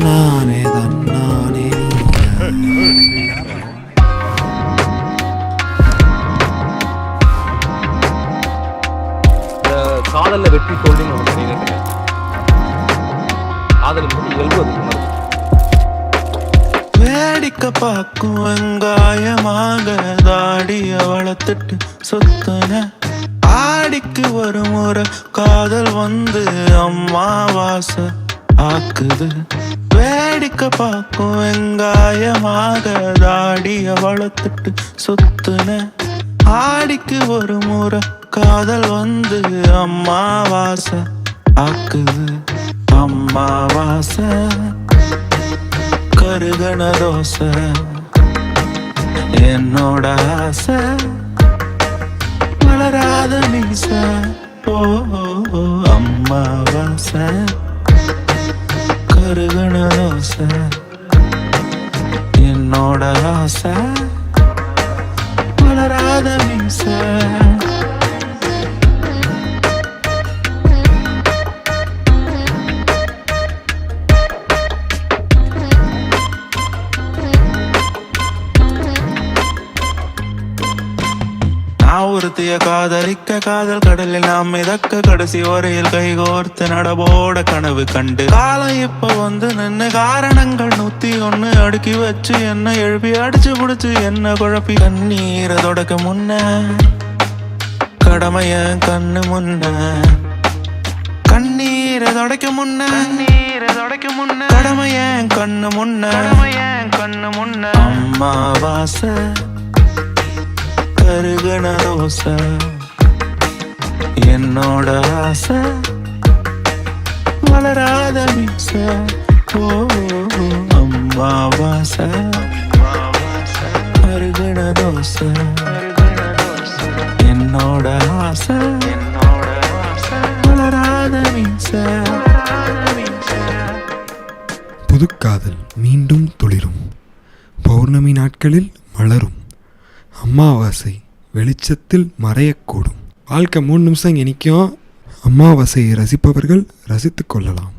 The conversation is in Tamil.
தன்னானே தன்னானே காதல்ல வெற்றி தோல்வின்னு ஒன்று கிடையாது. காதல் என்பது இயல்பு, அதுக்கு மருந்து. வேடிக்கை பார்க்கும் வெங்காயமாக தாடிய வளர்த்துட்டு சொத்துன ஆடிக்கு ஒரு முறை காதல் வந்து அம்மாவாசை ஆக்குது. வேடிக்கை பார்க்கும் வெங்காயமாக தாடிய வளர்த்துட்டு சொத்துன ஆடிக்கு ஒரு முறை காதல் வந்து அம்மாவாசை ஆக்குது. அம்மாவாசை கருகன தோசை என்னோட ஆசை வளராத மீச. ஓ அம்மாவாசை கருகன தோசை என்னோட ஆசை வளராத மீச. நான் ஒருத்திய காதலிக்க காதல் கடலில் நாம் மிதக்க கடைசி வரையில் கைகோர்த்து நடபோட கனவு கண்டு காலம் இப்ப வந்து நின்று காரணங்கள் 101 அடுக்கி வச்சு என்ன எழுப்பி அடிச்சு புடிச்சு என்ன குழப்பி கண்ணீரை தொடக்க முன்ன கடமைய கண்ணு முன்ன கண்ணீரை தொடக்க முன்ன கடமைய கண்ணு முன்ன அம்மாவாசை கருகன ரோசை என்னோட ஆசை வளராத மீச. ஓ அம்மாவாசை கருகன தோசை என்னோட ஆசை வளராத மீச. புதுக்காதல் மீண்டும் துளிரும், பௌர்ணமி நாட்களில் மலரும், அமாவாசை வெளிச்சத்தில் மறையக்கூடும். வாழ்க்கை 3 நிமிஷம் இனிக்கும். அமாவாசையை ரசிப்பவர்கள் ரசித்து கொள்ளலாம்.